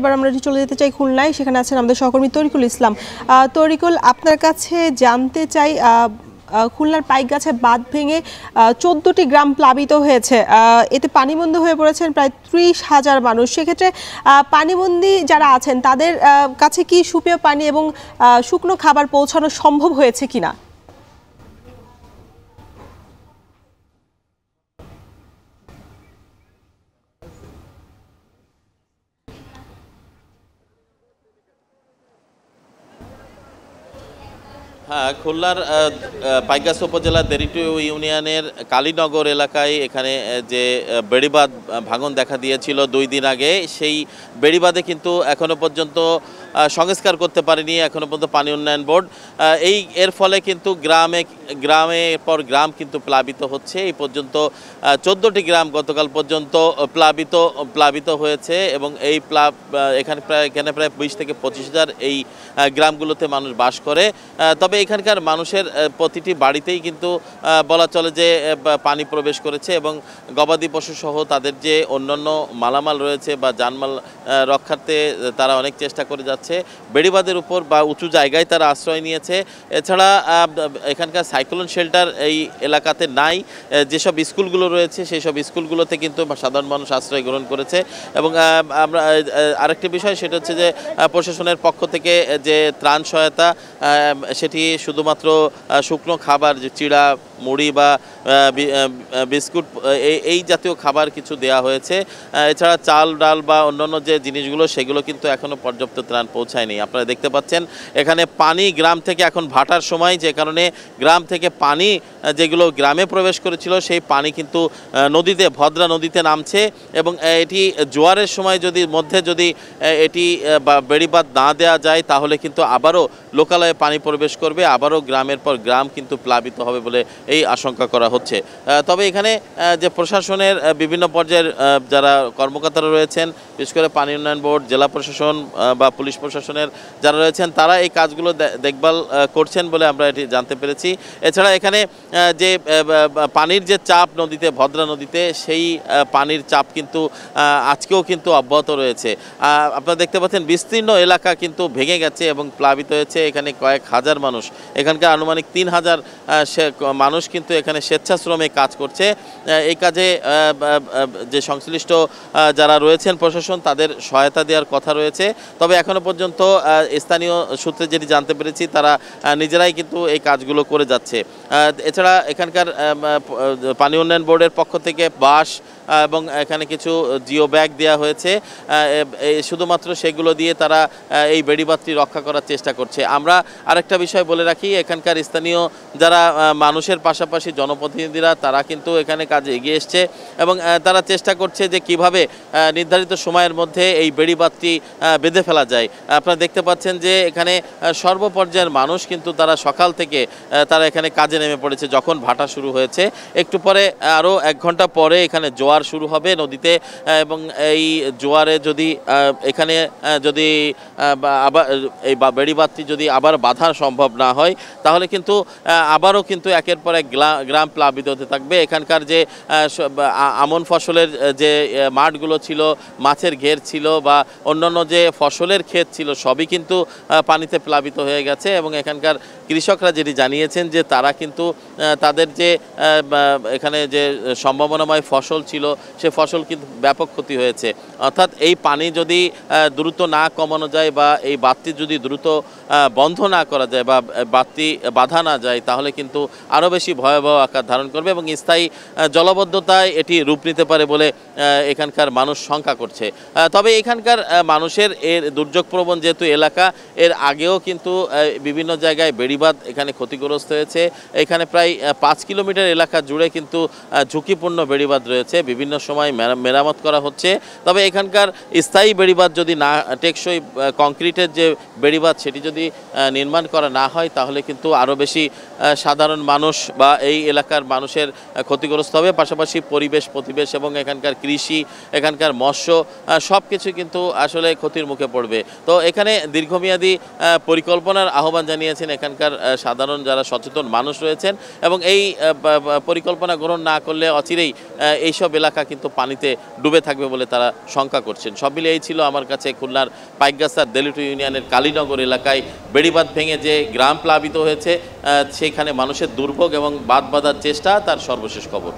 এবার আমরা চলে যেতে চাই খুলনায়। সেখানে আছেন আমাদের সহকর্মী তরিকুল ইসলাম। তরিকুল, আপনার কাছে জানতে চাই, খুলনার পাইকগাছা বাঁধ ভেঙে 14টি গ্রাম প্লাবিত হয়েছে, এতে পানিবন্দী হয়ে পড়েছেন প্রায় 30,000 মানুষ। সেক্ষেত্রে পানিবন্দী যারা আছেন তাদের কাছে কি সুপেয় পানি এবং শুকনো খাবার পৌঁছানো সম্ভব হয়েছে কিনা? হ্যাঁ, খুলনার পাইকগাছা উপজেলার দেরিটু ইউনিয়নের কালীনগর এলাকায় এখানে যে বেড়িবাঁধ ভাঙন দেখা দিয়েছিল 2 দিন আগে, সেই বেড়িবাঁধে কিন্তু এখনো পর্যন্ত সংস্কার করতে পারেনি এখনো পর্যন্ত পানি উন্নয়ন বোর্ড। এর ফলে কিন্তু গ্রামের পর গ্রাম কিন্তু প্লাবিত হচ্ছে। এই পর্যন্ত 14টি গ্রাম গতকাল পর্যন্ত প্লাবিত হয়েছে এবং এখানে প্রায় 20 থেকে 25,000 এই গ্রামগুলোতে মানুষ বাস করে। তবে এখানকার মানুষের প্রতিটি বাড়িতেই কিন্তু বলা চলে যে পানি প্রবেশ করেছে এবং গবাদি পশু সহ তাদের যে অন্যান্য মালামাল রয়েছে বা জানমাল রক্ষার্থে তারা অনেক চেষ্টা করে যাচ্ছে। বেড়িবাঁধের উপর বা উঁচু জায়গায় তারা আশ্রয় নিয়েছে। এছাড়া এখানকার সাইক্লোন শেল্টার এই এলাকাতে নাই। যেসব স্কুলগুলো রয়েছে সেই সব স্কুলগুলোতে কিন্তু সাধারণ মানুষ আশ্রয় গ্রহণ করেছে। এবং আমরা আরেকটি বিষয়, সেটা হচ্ছে যে প্রশাসনের পক্ষ থেকে যে ত্রাণ সহায়তা, সেটি শুধুমাত্র শুকনো খাবার, যে চিড়া, মুড়ি বা বিস্কুট, এই জাতীয় খাবার কিছু দেয়া হয়েছে। এছাড়া চাল, ডাল বা অন্যান্য যে জিনিসগুলো সেগুলো কিন্তু এখনও পর্যাপ্ত ত্রাণ পৌঁছায়নি। আপনারা দেখতে পাচ্ছেন এখানে পানি গ্রাম থেকে এখন ভাটার সময়, যে কারণে গ্রাম থেকে পানি যেগুলো গ্রামে প্রবেশ করেছিল সেই পানি কিন্তু নদীতে, ভদ্রা নদীতে নামছে এবং এটি জোয়ারের সময় যদি এটি বেড়িবাঁধ না দেওয়া যায় তাহলে কিন্তু আবারও লোকালয়ে পানি প্রবেশ করবে, আবারও গ্রামের পর গ্রাম কিন্তু প্লাবিত হবে বলে এই আশঙ্কা করা হচ্ছে। তবে এখানে যে প্রশাসনের বিভিন্ন পর্যায়ের যারা কর্মকর্তারা রয়েছেন, বিশেষ করে পানি উন্নয়ন বোর্ড, জেলা প্রশাসন বা পুলিশ প্রশাসনের যারা রয়েছেন, তারা এই কাজগুলো দেখভাল করছেন বলে আমরা এটি জানতে পেরেছি। এছাড়া এখানে যে পানির যে চাপ নদীতে, ভদ্রা নদীতে, সেই পানির চাপ কিন্তু আজকেও কিন্তু অব্যাহত রয়েছে। আপনারা দেখতে পাচ্ছেন বিস্তীর্ণ এলাকা কিন্তু ভেঙে গেছে এবং প্লাবিত হয়েছে। এখানে কয়েক হাজার মানুষ, এখানকার আনুমানিক 3,000 মানুষ কিন্তু এখানে স্বেচ্ছাশ্রমে কাজ করছে। এই কাজে যে সংশ্লিষ্ট যারা রয়েছেন প্রশাসন, তাদের সহায়তা দেওয়ার কথা রয়েছে। তবে এখনো পর্যন্ত স্থানীয় সূত্রে যেটি জানতে পেরেছি, তারা নিজেরাই কিন্তু এই কাজগুলো করে যাচ্ছে। এছাড়া এখানকার পানি উন্নয়ন বোর্ডের পক্ষ থেকে বাঁশ এবং এখানে কিছু জিও ব্যাগ দেওয়া হয়েছে। শুধুমাত্র সেগুলো দিয়ে তারা এই বেড়িবাঁধটি রক্ষা করার চেষ্টা করছে। আমরা আরেকটা বিষয় বলে রাখি, এখানকার স্থানীয় যারা মানুষের পাশাপাশি জনপ্রতিনিধিরা, তারা কিন্তু এখানে কাজে এগিয়ে এসছে এবং তারা চেষ্টা করছে যে কিভাবে নির্ধারিত সময়ের মধ্যে এই বেড়িবাঁধটি বেঁধে ফেলা যায়। আপনারা দেখতে পাচ্ছেন যে এখানে সর্বপর্যায়ের মানুষ কিন্তু তারা সকাল থেকে তারা এখানে কাজে নেমে পড়েছে। যখন ভাটা শুরু হয়েছে, একটু পরে আরও 1 ঘন্টা পরে এখানে জোয়ার শুরু হবে নদীতে এবং এই জোয়ারে যদি আবার এই বেড়িবাঁধটি যদি আবার বাঁধা সম্ভব না হয়, তাহলে কিন্তু আবারও কিন্তু একের পর এক গ্রাম প্লাবিত হতে থাকবে। এখানকার যে আমন ফসলের যে মাঠগুলো ছিল, মাছের ঘের ছিল বা অন্যান্য যে ফসলের ক্ষেত ছিল, সবই কিন্তু পানিতে প্লাবিত হয়ে গেছে এবং এখানকার কৃষকরা যেটি জানিয়েছেন যে তারা কিন্তু তাদের যে এখানে যে সম্ভাবনাময় ফসল ছিল, সে ফসল কিন্তু ব্যাপক ক্ষতি হয়েছে। অর্থাৎ এই পানি যদি দ্রুত না কমানো যায় বা এই বাঁধটি যদি দ্রুত বন্ধ না করা যায় বা বাঁধটি বাঁধা না যায়, তাহলে কিন্তু আরও বেশি ভয়াবহ আকার ধারণ করবে এবং স্থায়ী জলাবদ্ধতায় এটি রূপ নিতে পারে বলে এখানকার মানুষ শঙ্কা করছে। তবে এখানকার মানুষের এর দুর্যোগপ্রবণ যেহেতু এলাকা, এর আগেও কিন্তু বিভিন্ন জায়গায় বেড়িবাঁধ এখানে ক্ষতিগ্রস্ত হয়েছে। এখানে প্রায় 5 কিলোমিটার এলাকা জুড়ে কিন্তু ঝুঁকিপূর্ণ বেড়িবাঁধ রয়েছে, বিভিন্ন সময় মেরামত করা হচ্ছে। তবে এখানকার স্থায়ী বেড়িবাঁধ যদি না, টেকসই কংক্রিটের যে বেড়িবাঁধ সেটি যদি নির্মাণ করা না হয়, তাহলে কিন্তু আরও বেশি সাধারণ মানুষ বা এই এলাকার মানুষের ক্ষতিগ্রস্ত হবে। পাশাপাশি পরিবেশ এবং এখানকার কৃষি, এখানকার মৎস্য, সব কিছু কিন্তু আসলে ক্ষতির মুখে পড়বে। তো এখানে দীর্ঘমেয়াদী পরিকল্পনার আহ্বান জানিয়েছেন এখানকার সাধারণ যারা সচেতন মানুষ রয়েছেন এবং এই পরিকল্পনা গ্রহণ না করলে অচিরেই এইসব এলাকা কিন্তু পানিতে ডুবে থাকবে বলে তারা শঙ্কা করছেন। সব মিলিয়ে এই ছিল আমার কাছে খুলনার পাইকগাছার দেলিটু ইউনিয়নের কালীনগর এলাকায় বেড়িবাঁধ ভেঙে যে গ্রাম প্লাবিত হয়েছে, সেখানে মানুষের দুর্ভোগ এবং বাঁধ বাঁধার চেষ্টা, তার সর্বশেষ খবর।